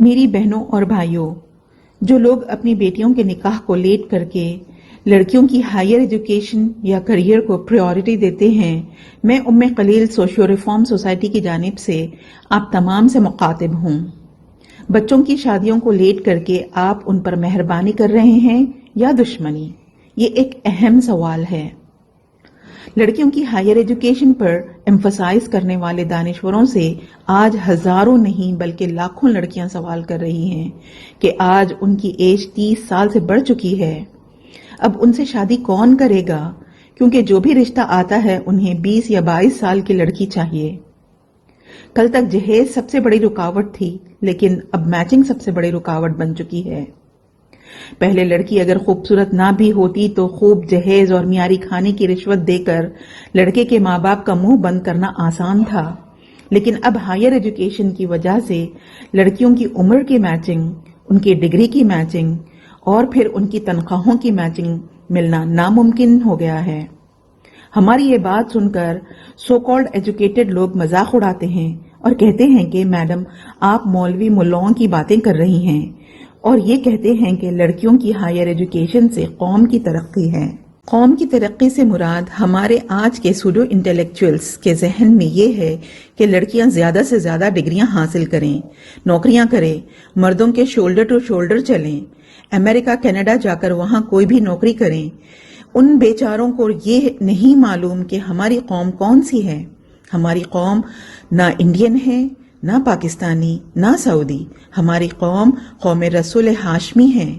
میری بہنوں اور بھائیوں، جو لوگ اپنی بیٹیوں کے نکاح کو لیٹ کر کے لڑکیوں کی ہائر ایجوکیشن یا کریئر کو پریورٹی دیتے ہیں، میں ام خلیل سوشیو ریفارم سوسائٹی کی جانب سے آپ تمام سے مخاطب ہوں۔ بچوں کی شادیوں کو لیٹ کر کے آپ ان پر مہربانی کر رہے ہیں یا دشمنی؟ یہ ایک اہم سوال ہے۔ لڑکیوں کی ہائر ایجوکیشن پر ایمفسائز کرنے والے دانشوروں سے آج ہزاروں نہیں بلکہ لاکھوں لڑکیاں سوال کر رہی ہیں کہ آج ان کی ایج 30 سال سے بڑھ چکی ہے، اب ان سے شادی کون کرے گا؟ کیونکہ جو بھی رشتہ آتا ہے انہیں 20 یا 22 سال کی لڑکی چاہیے۔ کل تک جہیز سب سے بڑی رکاوٹ تھی، لیکن اب میچنگ سب سے بڑی رکاوٹ بن چکی ہے۔ پہلے لڑکی اگر خوبصورت نہ بھی ہوتی تو خوب جہیز اور معیاری کھانے کی رشوت دے کر لڑکے کے ماں باپ کا منہ بند کرنا آسان تھا، لیکن اب ہائر ایجوکیشن کی وجہ سے لڑکیوں کی عمر کی میچنگ، ان کی ڈگری کی میچنگ اور پھر ان کی تنخواہوں کی میچنگ ملنا ناممکن ہو گیا ہے۔ ہماری یہ بات سن کر سو کالڈ ایجوکیٹڈ لوگ مذاق اڑاتے ہیں اور کہتے ہیں کہ میڈم آپ مولوی ملاؤں کی باتیں کر رہی ہیں، اور یہ کہتے ہیں کہ لڑکیوں کی ہائر ایجوکیشن سے قوم کی ترقی ہے۔ قوم کی ترقی سے مراد ہمارے آج کے سوڈو انٹلیکچوئلز کے ذہن میں یہ ہے کہ لڑکیاں زیادہ سے زیادہ ڈگریاں حاصل کریں، نوکریاں کریں، مردوں کے شولڈر ٹو شولڈر چلیں، امریکہ کینیڈا جا کر وہاں کوئی بھی نوکری کریں۔ ان بیچاروں کو یہ نہیں معلوم کہ ہماری قوم کون سی ہے۔ ہماری قوم نہ انڈین ہے، نہ پاکستانی، نہ سعودی۔ ہماری قوم قوم رسول ہاشمی ہے۔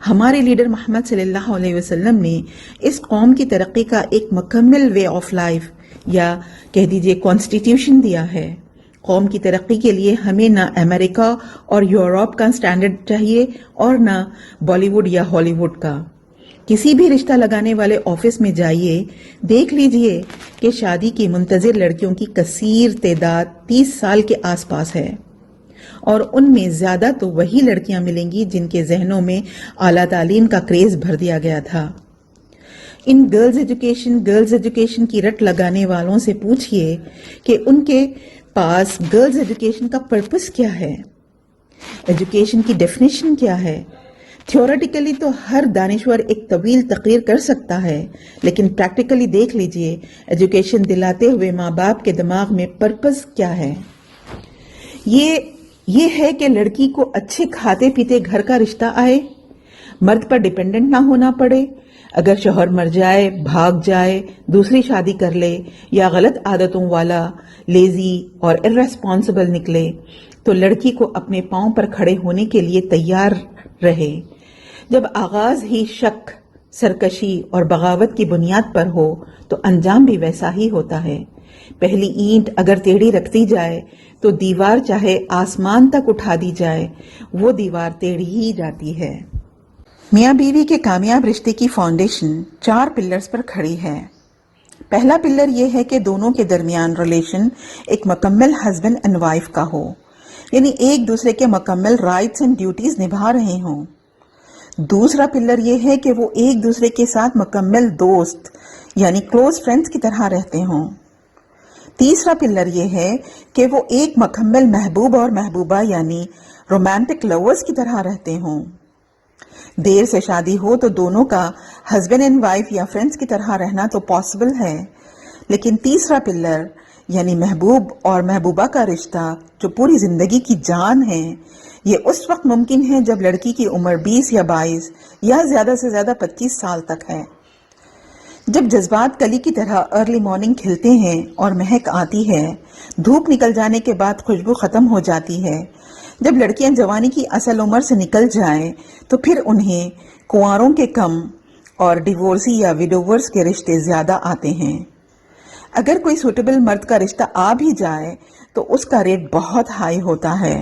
ہمارے لیڈر محمد صلی اللہ علیہ وسلم نے اس قوم کی ترقی کا ایک مکمل وے آف لائف یا کہہ دیجئے کانسٹیٹیوشن دیا ہے۔ قوم کی ترقی کے لیے ہمیں نہ امریکہ اور یورپ کا سٹینڈرڈ چاہیے اور نہ بالی ووڈ یا ہالی ووڈ کا۔ کسی بھی رشتہ لگانے والے آفس میں جائیے، دیکھ لیجئے کہ شادی کی منتظر لڑکیوں کی کثیر تعداد 30 سال کے آس پاس ہے، اور ان میں زیادہ تو وہی لڑکیاں ملیں گی جن کے ذہنوں میں اعلیٰ تعلیم کا کریز بھر دیا گیا تھا۔ ان گرلز ایجوکیشن کی رٹ لگانے والوں سے پوچھئے کہ ان کے پاس گرلز ایجوکیشن کا پرپس کیا ہے، ایجوکیشن کی ڈیفینیشن کیا ہے۔ تھیوریٹیکلی تو ہر دانشور ایک طویل تقریر کر سکتا ہے، لیکن پریکٹیکلی دیکھ لیجئے ایجوکیشن دلاتے ہوئے ماں باپ کے دماغ میں پرپس کیا ہے۔ یہ ہے کہ لڑکی کو اچھے کھاتے پیتے گھر کا رشتہ آئے، مرد پر ڈیپینڈنٹ نہ ہونا پڑے، اگر شوہر مر جائے، بھاگ جائے، دوسری شادی کر لے یا غلط عادتوں والا، لیزی اور ارریسپانسبل نکلے تو لڑکی کو اپنے پاؤں پر کھڑے ہونے کے لیے تیار رہے۔ جب آغاز ہی شک، سرکشی اور بغاوت کی بنیاد پر ہو تو انجام بھی ویسا ہی ہوتا ہے۔ پہلی اینٹ اگر ٹیڑھی رکھتی جائے تو دیوار چاہے آسمان تک اٹھا دی جائے، وہ دیوار ٹیڑھی ہی جاتی ہے۔ میاں بیوی کے کامیاب رشتے کی فاؤنڈیشن 4 پلرز پر کھڑی ہے۔ پہلا پلر یہ ہے کہ دونوں کے درمیان ریلیشن ایک مکمل ہسبینڈ اینڈ وائف کا ہو، یعنی ایک دوسرے کے مکمل رائٹس اینڈ ڈیوٹیز نبھا رہے ہوں۔ دوسرا پلر یہ ہے کہ وہ ایک دوسرے کے ساتھ مکمل دوست یعنی کلوز فرینڈز کی طرح رہتے ہوں۔ تیسرا پلر یہ ہے کہ وہ ایک مکمل محبوب اور محبوبہ یعنی رومانٹک لورز کی طرح رہتے ہوں۔ دیر سے شادی ہو تو دونوں کا ہسبینڈ اینڈ وائف یا فرینڈز کی طرح رہنا تو پاسبل ہے، لیکن تیسرا پلر یعنی محبوب اور محبوبہ کا رشتہ جو پوری زندگی کی جان ہے، یہ اس وقت ممکن ہے جب لڑکی کی عمر 20 یا 22 یا زیادہ سے زیادہ 25 سال تک ہے۔ جب جذبات کلی کی طرح ارلی مارننگ کھلتے ہیں اور مہک آتی ہے، دھوپ نکل جانے کے بعد خوشبو ختم ہو جاتی ہے، جب لڑکیاں جوانی کی اصل عمر سے نکل جائیں تو پھر انہیں کنواروں کے کم اور ڈیورسی یا ویڈوورز کے رشتے زیادہ آتے ہیں۔ اگر کوئی سوٹیبل مرد کا رشتہ آ بھی جائے تو اس کا ریٹ بہت ہائی ہوتا ہے۔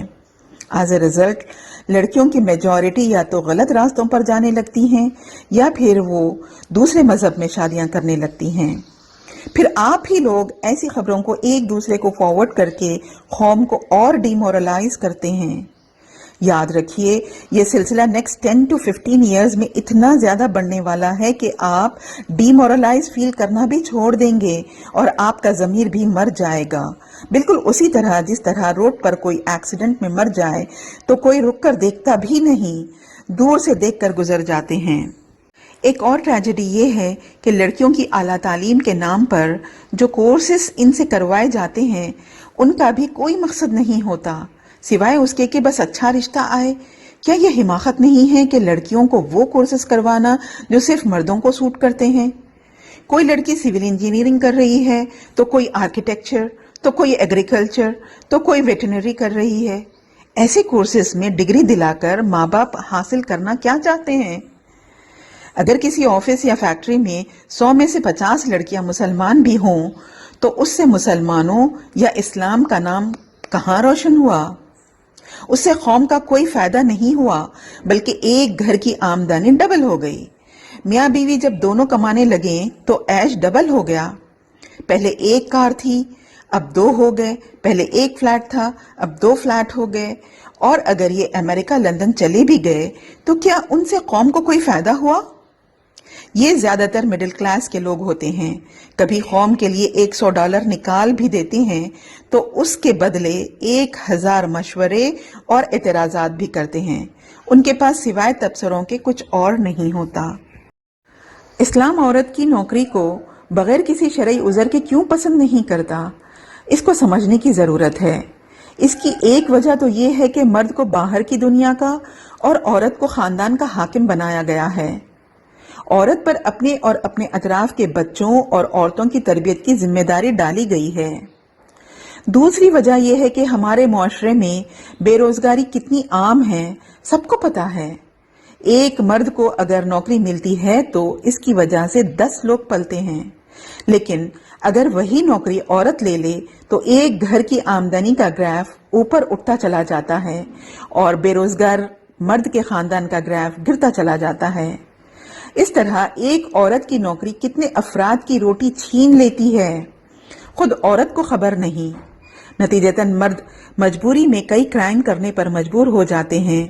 ایز اے ریزلٹ لڑکیوں کی میجورٹی یا تو غلط راستوں پر جانے لگتی ہیں یا پھر وہ دوسرے مذہب میں شادیاں کرنے لگتی ہیں۔ پھر آپ ہی لوگ ایسی خبروں کو ایک دوسرے کو فارورڈ کر کے قوم کو اور ڈی مورلائز کرتے ہیں۔ یاد رکھیے یہ سلسلہ نیکسٹ 10 to 15 ایئرز میں اتنا زیادہ بڑھنے والا ہے کہ آپ ڈی مورلائز فیل کرنا بھی چھوڑ دیں گے اور آپ کا ضمیر بھی مر جائے گا، بالکل اسی طرح جس طرح روڈ پر کوئی ایکسیڈنٹ میں مر جائے تو کوئی رک کر دیکھتا بھی نہیں، دور سے دیکھ کر گزر جاتے ہیں۔ ایک اور ٹریجڈی یہ ہے کہ لڑکیوں کی اعلیٰ تعلیم کے نام پر جو کورسز ان سے کروائے جاتے ہیں ان کا بھی کوئی مقصد نہیں ہوتا سوائے اس کے کہ بس اچھا رشتہ آئے۔ کیا یہ حماقت نہیں ہے کہ لڑکیوں کو وہ کورسز کروانا جو صرف مردوں کو سوٹ کرتے ہیں؟ کوئی لڑکی سول انجینئرنگ کر رہی ہے تو کوئی آرکیٹیکچر، تو کوئی ایگریکلچر، تو کوئی ویٹرنری کر رہی ہے۔ ایسے کورسز میں ڈگری دلا کر ماں باپ حاصل کرنا کیا چاہتے ہیں؟ اگر کسی آفس یا فیکٹری میں 100 میں سے 50 لڑکیاں مسلمان بھی ہوں تو اس سے مسلمانوں یا اسلام کا نام کہاں روشن ہوا؟ اس سے قوم کا کوئی فائدہ نہیں ہوا بلکہ ایک گھر کی آمدنی ڈبل ہو گئی۔ میاں بیوی جب دونوں کمانے لگے تو عیش ڈبل ہو گیا۔ پہلے ایک کار تھی اب 2 ہو گئے، پہلے ایک فلیٹ تھا اب 2 فلیٹ ہو گئے، اور اگر یہ امریکہ لندن چلے بھی گئے تو کیا ان سے قوم کو کوئی فائدہ ہوا؟ یہ زیادہ تر مڈل کلاس کے لوگ ہوتے ہیں، کبھی قوم کے لیے $100 نکال بھی دیتے ہیں تو اس کے بدلے 1000 مشورے اور اعتراضات بھی کرتے ہیں، ان کے پاس سوائے تبصروں کے کچھ اور نہیں ہوتا۔ اسلام عورت کی نوکری کو بغیر کسی شرعی عذر کے کیوں پسند نہیں کرتا؟ اس کو سمجھنے کی ضرورت ہے۔ اس کی ایک وجہ تو یہ ہے کہ مرد کو باہر کی دنیا کا اور عورت کو خاندان کا حاکم بنایا گیا ہے۔ عورت پر اپنے اور اپنے اطراف کے بچوں اور عورتوں کی تربیت کی ذمہ داری ڈالی گئی ہے۔ دوسری وجہ یہ ہے کہ ہمارے معاشرے میں بے روزگاری کتنی عام ہے سب کو پتا ہے۔ ایک مرد کو اگر نوکری ملتی ہے تو اس کی وجہ سے 10 لوگ پلتے ہیں، لیکن اگر وہی نوکری عورت لے لے تو ایک گھر کی آمدنی کا گراف اوپر اٹھتا چلا جاتا ہے اور بے روزگار مرد کے خاندان کا گراف گرتا چلا جاتا ہے۔ اس طرح ایک عورت کی نوکری کتنے افراد کی روٹی چھین لیتی ہے، خود عورت کو خبر نہیں۔ نتیجتاً مرد مجبوری میں کئی کرائم کرنے پر مجبور ہو جاتے ہیں۔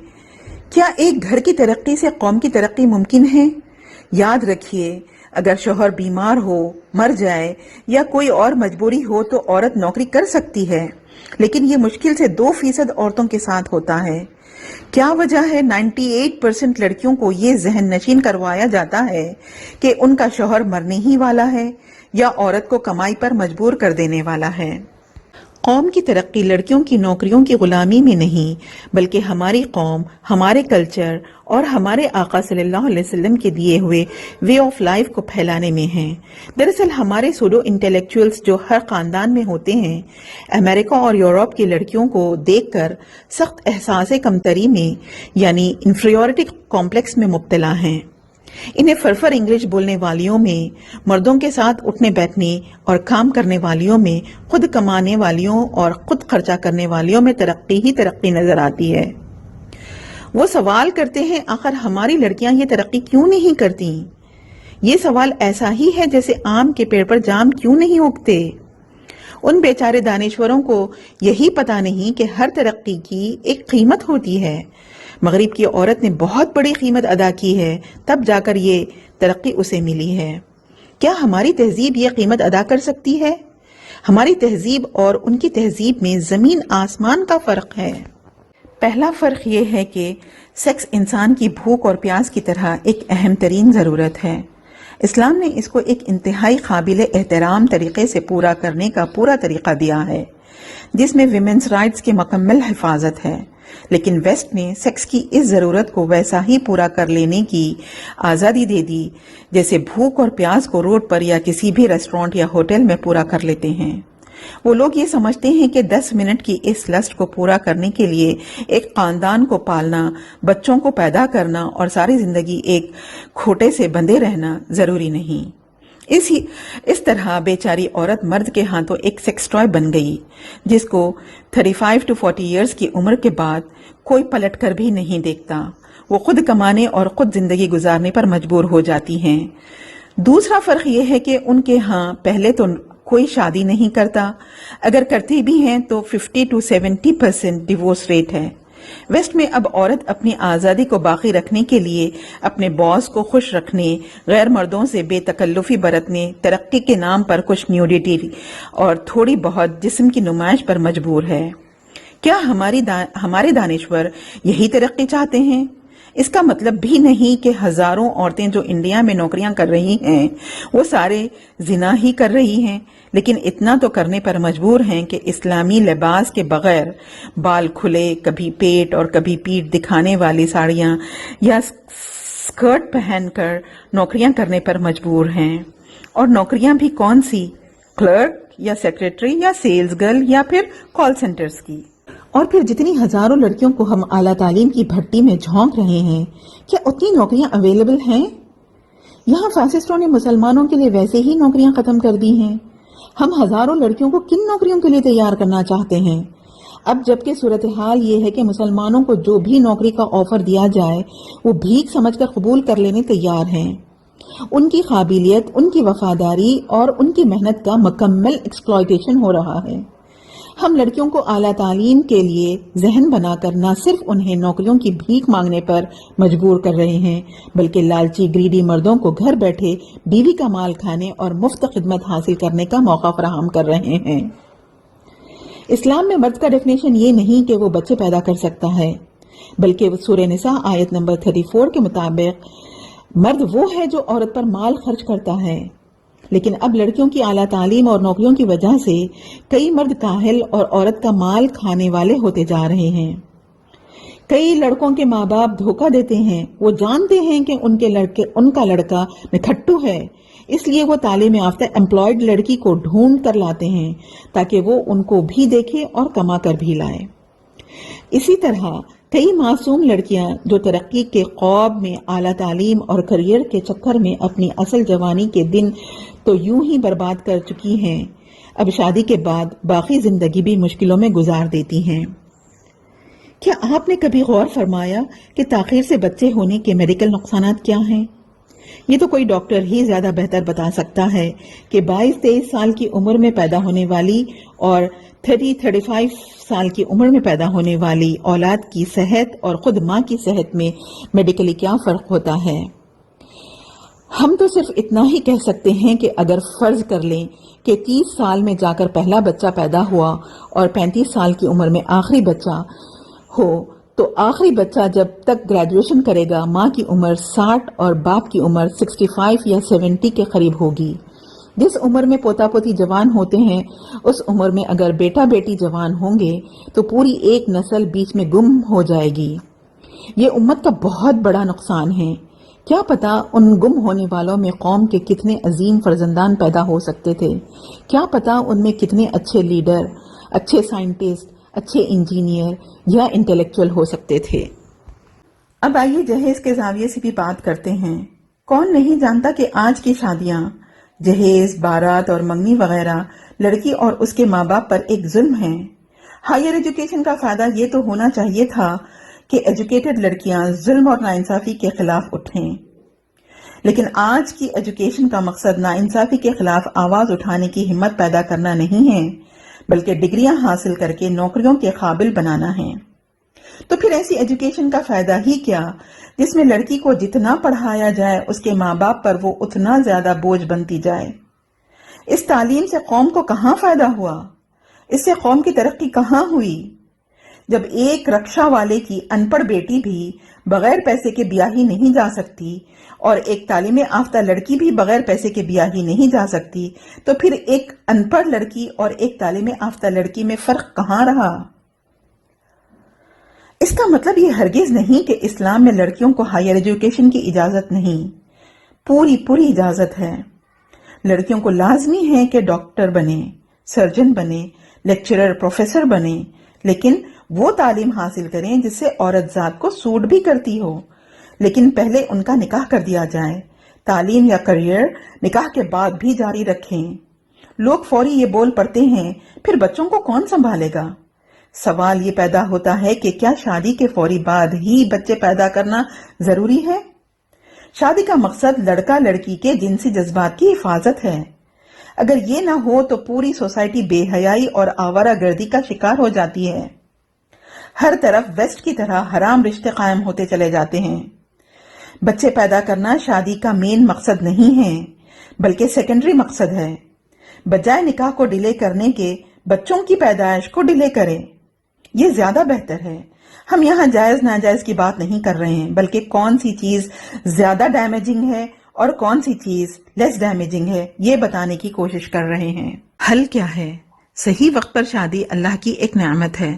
کیا ایک گھر کی ترقی سے قوم کی ترقی ممکن ہے؟ یاد رکھیے اگر شوہر بیمار ہو، مر جائے یا کوئی اور مجبوری ہو تو عورت نوکری کر سکتی ہے، لیکن یہ مشکل سے 2% عورتوں کے ساتھ ہوتا ہے۔ کیا وجہ ہے 98% لڑکیوں کو یہ ذہن نشین کروایا جاتا ہے کہ ان کا شوہر مرنے ہی والا ہے یا عورت کو کمائی پر مجبور کر دینے والا ہے؟ قوم کی ترقی لڑکیوں کی نوکریوں کی غلامی میں نہیں بلکہ ہماری قوم، ہمارے کلچر اور ہمارے آقا صلی اللہ علیہ وسلم کے دیے ہوئے وے آف لائف کو پھیلانے میں ہے۔ دراصل ہمارے سوڈو انٹیلیکچوئلز جو ہر خاندان میں ہوتے ہیں امریکہ اور یورپ کی لڑکیوں کو دیکھ کر سخت احساس کمتری میں یعنی انفیریورٹی کمپلیکس میں مبتلا ہیں۔ انہیں فرفر انگلش بولنے والیوں میں، مردوں کے ساتھ اٹھنے بیٹھنے اور کام کرنے والیوں میں، خود کمانے والیوں اور خود خرچہ کرنے والیوں میں ترقی ہی ترقی نظر آتی ہے۔ وہ سوال کرتے ہیں آخر ہماری لڑکیاں یہ ترقی کیوں نہیں کرتی؟ یہ سوال ایسا ہی ہے جیسے آم کے پیڑ پر جام کیوں نہیں اگتے؟ ان بیچارے دانشوروں کو یہی پتا نہیں کہ ہر ترقی کی ایک قیمت ہوتی ہے۔ مغرب کی عورت نے بہت بڑی قیمت ادا کی ہے تب جا کر یہ ترقی اسے ملی ہے۔ کیا ہماری تہذیب یہ قیمت ادا کر سکتی ہے؟ ہماری تہذیب اور ان کی تہذیب میں زمین آسمان کا فرق ہے۔ پہلا فرق یہ ہے کہ سیکس انسان کی بھوک اور پیاس کی طرح ایک اہم ترین ضرورت ہے۔ اسلام نے اس کو ایک انتہائی قابل احترام طریقے سے پورا کرنے کا پورا طریقہ دیا ہے جس میں ویمنز رائٹس کی مکمل حفاظت ہے، لیکن ویسٹ نے سیکس کی اس ضرورت کو ویسا ہی پورا کر لینے کی آزادی دے دی جیسے بھوک اور پیاس کو روڈ پر یا کسی بھی ریسٹورانٹ یا ہوٹل میں پورا کر لیتے ہیں۔ وہ لوگ یہ سمجھتے ہیں کہ 10 منٹ کی اس لسٹ کو پورا کرنے کے لیے ایک خاندان کو پالنا، بچوں کو پیدا کرنا اور ساری زندگی ایک کھوٹے سے بندھے رہنا ضروری نہیں۔ اس طرح بیچاری عورت مرد کے ہاتھوں ایک سیکس ٹوائے بن گئی جس کو 35 to 40 ایئرز کی عمر کے بعد کوئی پلٹ کر بھی نہیں دیکھتا۔ وہ خود کمانے اور خود زندگی گزارنے پر مجبور ہو جاتی ہیں۔ دوسرا فرق یہ ہے کہ ان کے ہاں پہلے تو کوئی شادی نہیں کرتا، اگر کرتے بھی ہیں تو 50 to 70% ڈیورس ریٹ ہے۔ ویسٹ میں اب عورت اپنی آزادی کو باقی رکھنے کے لیے اپنے باس کو خوش رکھنے، غیر مردوں سے بے تکلفی برتنے، ترقی کے نام پر کچھ نیوڈیٹی اور تھوڑی بہت جسم کی نمائش پر مجبور ہے۔ کیا ہمارے دانشور یہی ترقی چاہتے ہیں؟ اس کا مطلب بھی نہیں کہ ہزاروں عورتیں جو انڈیا میں نوکریاں کر رہی ہیں وہ سارے زنا ہی کر رہی ہیں، لیکن اتنا تو کرنے پر مجبور ہیں کہ اسلامی لباس کے بغیر بال کھلے، کبھی پیٹ اور کبھی پیٹھ دکھانے والی ساڑیاں یا اسکرٹ پہن کر نوکریاں کرنے پر مجبور ہیں۔ اور نوکریاں بھی کون سی؟ کلرک یا سیکریٹری یا سیلز گرل یا پھر کال سینٹرز کی۔ اور پھر جتنی ہزاروں لڑکیوں کو ہم اعلیٰ تعلیم کی بھٹی میں جھونک رہے ہیں، کیا اتنی نوکریاں اویلیبل ہیں؟ یہاں فاسسٹوں نے مسلمانوں کے لیے ویسے ہی نوکریاں ختم کر دی ہیں۔ ہم ہزاروں لڑکیوں کو کن نوکریوں کے لیے تیار کرنا چاہتے ہیں؟ اب جبکہ صورتحال یہ ہے کہ مسلمانوں کو جو بھی نوکری کا آفر دیا جائے وہ بھیک سمجھ کر قبول کر لینے تیار ہیں۔ ان کی قابلیت، ان کی وفاداری اور ان کی محنت کا مکمل ایکسپلائٹیشن ہو رہا ہے۔ ہم لڑکیوں کو اعلیٰ تعلیم کے لیے ذہن بنا کر نہ صرف انہیں نوکریوں کی بھیک مانگنے پر مجبور کر رہے ہیں، بلکہ لالچی گریڈی مردوں کو گھر بیٹھے بیوی کا مال کھانے اور مفت خدمت حاصل کرنے کا موقع فراہم کر رہے ہیں۔ اسلام میں مرد کا ڈیفینیشن یہ نہیں کہ وہ بچے پیدا کر سکتا ہے، بلکہ سورہ نساء آیت نمبر 34 کے مطابق مرد وہ ہے جو عورت پر مال خرچ کرتا ہے۔ لیکن اب لڑکیوں کی اعلیٰ تعلیم اور نوکریوں کی وجہ سے کئی مرد کاہل اور عورت کا مال کھانے والے ہوتے جا رہے ہیں۔ کئی لڑکوں کے ماں باپ دھوکہ دیتے ہیں، وہ جانتے ہیں کہ ان کا لڑکا نکھٹو ہے، اس لیے وہ تعلیم یافتہ امپلائڈ لڑکی کو ڈھونڈ کر لاتے ہیں تاکہ وہ ان کو بھی دیکھے اور کما کر بھی لائے۔ اسی طرح کئی معصوم لڑکیاں جو ترقی کے خواب میں اعلیٰ تعلیم اور کریئر کے چکر میں اپنی اصل جوانی کے دن تو یوں ہی برباد کر چکی ہیں، اب شادی کے بعد باقی زندگی بھی مشکلوں میں گزار دیتی ہیں۔ کیا آپ نے کبھی غور فرمایا کہ تاخیر سے بچے ہونے کے میڈیکل نقصانات کیا ہیں؟ یہ تو کوئی ڈاکٹر ہی زیادہ بہتر بتا سکتا ہے کہ 22-23 سال کی عمر میں پیدا ہونے والی اور 30-35 سال کی عمر میں پیدا ہونے والی اولاد کی صحت اور خود ماں کی صحت میں میڈیکلی کیا فرق ہوتا ہے۔ ہم تو صرف اتنا ہی کہہ سکتے ہیں کہ اگر فرض کر لیں کہ 30 سال میں جا کر پہلا بچہ پیدا ہوا اور 35 سال کی عمر میں آخری بچہ ہو، تو آخری بچہ جب تک گریجویشن کرے گا ماں کی عمر 60 اور باپ کی عمر 65 یا 70 کے قریب ہوگی۔ جس عمر میں پوتا پوتی جوان ہوتے ہیں اس عمر میں اگر بیٹا بیٹی جوان ہوں گے تو پوری ایک نسل بیچ میں گم ہو جائے گی۔ یہ امت کا بہت بڑا نقصان ہے۔ کیا پتا ان گم ہونے والوں میں قوم کے کتنے عظیم فرزندان پیدا ہو سکتے تھے، کیا پتا ان میں کتنے اچھے لیڈر، اچھے سائنٹسٹ، اچھے انجینئر یا انٹلیکچوئل ہو سکتے تھے۔ اب آئیے جہیز کے زاویے سے بھی بات کرتے ہیں۔ کون نہیں جانتا کہ آج کی شادیاں، جہیز، بارات اور منگنی وغیرہ لڑکی اور اس کے ماں باپ پر ایک ظلم ہے۔ ہائر ایجوکیشن کا فائدہ یہ تو ہونا چاہیے تھا کہ ایجوکیٹڈ لڑکیاں ظلم اور ناانصافی کے خلاف اٹھیں، لیکن آج کی ایجوکیشن کا مقصد ناانصافی کے خلاف آواز اٹھانے کی ہمت پیدا کرنا نہیں ہے، بلکہ ڈگریاں حاصل کر کے نوکریوں کے قابل بنانا ہے۔ تو پھر ایسی ایجوکیشن کا فائدہ ہی کیا جس میں لڑکی کو جتنا پڑھایا جائے اس کے ماں باپ پر وہ اتنا زیادہ بوجھ بنتی جائے۔ اس تعلیم سے قوم کو کہاں فائدہ ہوا؟ اس سے قوم کی ترقی کہاں ہوئی؟ جب ایک رکشہ والے کی ان پڑھ بیٹی بھی بغیر پیسے کے بیاہی نہیں جا سکتی اور ایک تعلیم یافتہ لڑکی بھی بغیر پیسے کے بیاہی نہیں جا سکتی، تو پھر ایک ان پڑھ لڑکی اور ایک تعلیم یافتہ لڑکی میں فرق کہاں رہا؟ اس کا مطلب یہ ہرگز نہیں کہ اسلام میں لڑکیوں کو ہائر ایجوکیشن کی اجازت نہیں، پوری اجازت ہے۔ لڑکیوں کو لازمی ہے کہ ڈاکٹر بنے، سرجن بنے، لیکچرر، پروفیسر بنے، لیکن وہ تعلیم حاصل کریں جس سے عورت ذات کو سوٹ بھی کرتی ہو، لیکن پہلے ان کا نکاح کر دیا جائے۔ تعلیم یا کریئر نکاح کے بعد بھی جاری رکھیں۔ لوگ فوری یہ بول پڑتے ہیں، پھر بچوں کو کون سنبھالے گا؟ سوال یہ پیدا ہوتا ہے کہ کیا شادی کے فوری بعد ہی بچے پیدا کرنا ضروری ہے؟ شادی کا مقصد لڑکا لڑکی کے جنسی جذبات کی حفاظت ہے۔ اگر یہ نہ ہو تو پوری سوسائٹی بے حیائی اور آوارہ گردی کا شکار ہو جاتی ہے۔ ہر طرف ویسٹ کی طرح حرام رشتے قائم ہوتے چلے جاتے ہیں۔ بچے پیدا کرنا شادی کا مین مقصد نہیں ہے بلکہ سیکنڈری مقصد ہے۔ بجائے نکاح کو ڈیلے کرنے کے بچوں کی پیدائش کو ڈیلے کریں، یہ زیادہ بہتر ہے۔ ہم یہاں جائز ناجائز کی بات نہیں کر رہے ہیں بلکہ کون سی چیز زیادہ ڈیمیجنگ ہے اور کون سی چیز لیس ڈیمیجنگ ہے یہ بتانے کی کوشش کر رہے ہیں۔ حل کیا ہے؟ صحیح وقت پر شادی اللہ کی ایک نعمت ہے۔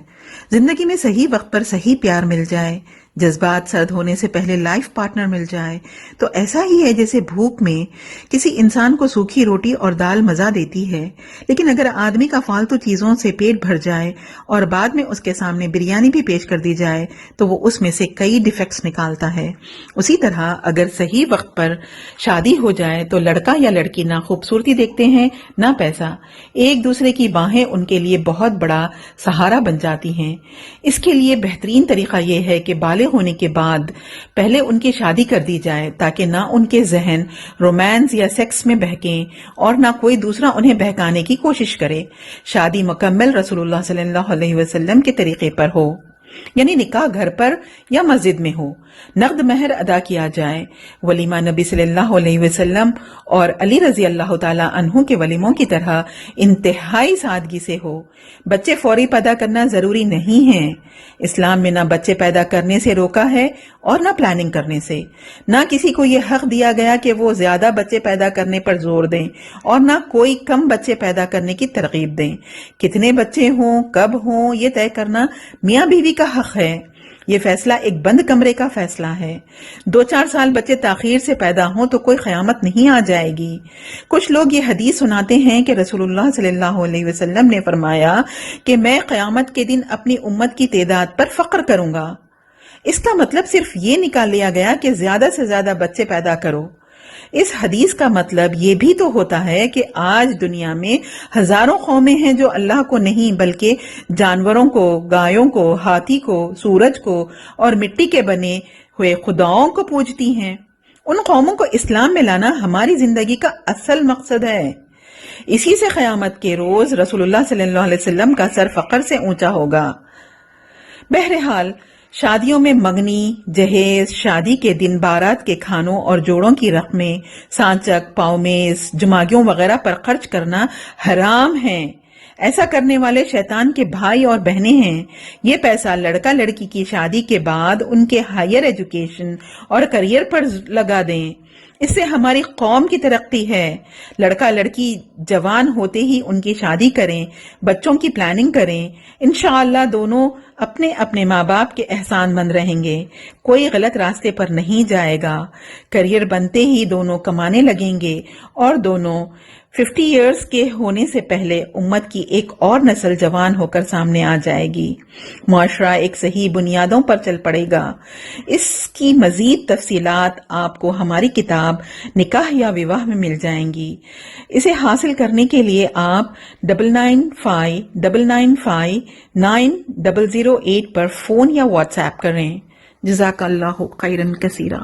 زندگی میں صحیح وقت پر صحیح پیار مل جائے، جذبات سرد ہونے سے پہلے لائف پارٹنر مل جائے تو ایسا ہی ہے جیسے بھوک میں کسی انسان کو سوکھی روٹی اور دال مزہ دیتی ہے، لیکن اگر آدمی کا فالتو چیزوں سے پیٹ بھر جائے اور بعد میں اس کے سامنے بریانی بھی پیش کر دی جائے تو وہ اس میں سے کئی ڈیفیکٹس نکالتا ہے۔ اسی طرح اگر صحیح وقت پر شادی ہو جائے تو لڑکا یا لڑکی نہ خوبصورتی دیکھتے ہیں نہ پیسہ، ایک دوسرے کی باہیں ان کے لیے بہت بڑا سہارا بن جاتی ہیں۔ اس کے لیے بہترین طریقہ یہ ہے کہ بالغ ہونے کے بعد پہلے ان کی شادی کر دی جائے تاکہ نہ ان کے ذہن رومانس یا سیکس میں بہکیں اور نہ کوئی دوسرا انہیں بہکانے کی کوشش کرے۔ شادی مکمل رسول اللہ صلی اللہ علیہ وسلم کے طریقے پر ہو، یعنی نکاح گھر پر یا مسجد میں ہو، نقد مہر ادا کیا جائے، ولیمہ نبی صلی اللہ علیہ وسلم اور علی رضی اللہ تعالی عنہ کے ولیموں کی طرح انتہائی سادگی سے ہو۔ بچے فوری پیدا کرنا ضروری نہیں ہے۔ اسلام میں نہ بچے پیدا کرنے سے روکا ہے اور نہ پلاننگ کرنے سے۔ نہ کسی کو یہ حق دیا گیا کہ وہ زیادہ بچے پیدا کرنے پر زور دیں اور نہ کوئی کم بچے پیدا کرنے کی ترغیب دیں۔ کتنے بچے ہوں، کب ہوں، یہ طے کرنا میاں بیوی کا حق ہے۔ یہ فیصلہ ایک بند کمرے کا فیصلہ ہے۔ 2-4 سال بچے تاخیر سے پیدا ہوں تو کوئی قیامت نہیں آ جائے گی۔ کچھ لوگ یہ حدیث سناتے ہیں کہ رسول اللہ صلی اللہ علیہ وسلم نے فرمایا کہ میں قیامت کے دن اپنی امت کی تعداد پر فخر کروں گا۔ اس کا مطلب صرف یہ نکال لیا گیا کہ زیادہ سے زیادہ بچے پیدا کرو۔ اس حدیث کا مطلب یہ بھی تو ہوتا ہے کہ آج دنیا میں ہزاروں قومیں ہیں جو اللہ کو نہیں بلکہ جانوروں کو، گایوں کو، ہاتھی کو، سورج کو اور مٹی کے بنے ہوئے خداؤں کو پوجتی ہیں۔ ان قوموں کو اسلام میں لانا ہماری زندگی کا اصل مقصد ہے۔ اسی سے قیامت کے روز رسول اللہ صلی اللہ علیہ وسلم کا سر فخر سے اونچا ہوگا۔ بہرحال شادیوں میں منگنی، جہیز، شادی کے دن بارات کے کھانوں اور جوڑوں کی رقمیں، سانچک، پاؤمیز، جماگیوں وغیرہ پر خرچ کرنا حرام ہے۔ ایسا کرنے والے شیطان کے بھائی اور بہنیں ہیں۔ یہ پیسہ لڑکا لڑکی کی شادی کے بعد ان کے ہائر ایجوکیشن اور کریئر پر لگا دیں۔ اس سے ہماری قوم کی ترقی ہے۔ لڑکا لڑکی جوان ہوتے ہی ان کی شادی کریں، بچوں کی پلاننگ کریں، انشاءاللہ دونوں اپنے اپنے ماں باپ کے احسان مند رہیں گے، کوئی غلط راستے پر نہیں جائے گا۔ کریئر بنتے ہی دونوں کمانے لگیں گے اور دونوں 50 ایئرز کے ہونے سے پہلے امت کی ایک اور نسل جوان ہو کر سامنے آ جائے گی۔ معاشرہ ایک صحیح بنیادوں پر چل پڑے گا۔ اس کی مزید تفصیلات آپ کو ہماری کتاب نکاح یا وواہ میں مل جائیں گی۔ اسے حاصل کرنے کے لیے آپ 9959959008 پر فون یا واٹس ایپ کریں۔ جزاک اللہ خیرا کثیرا۔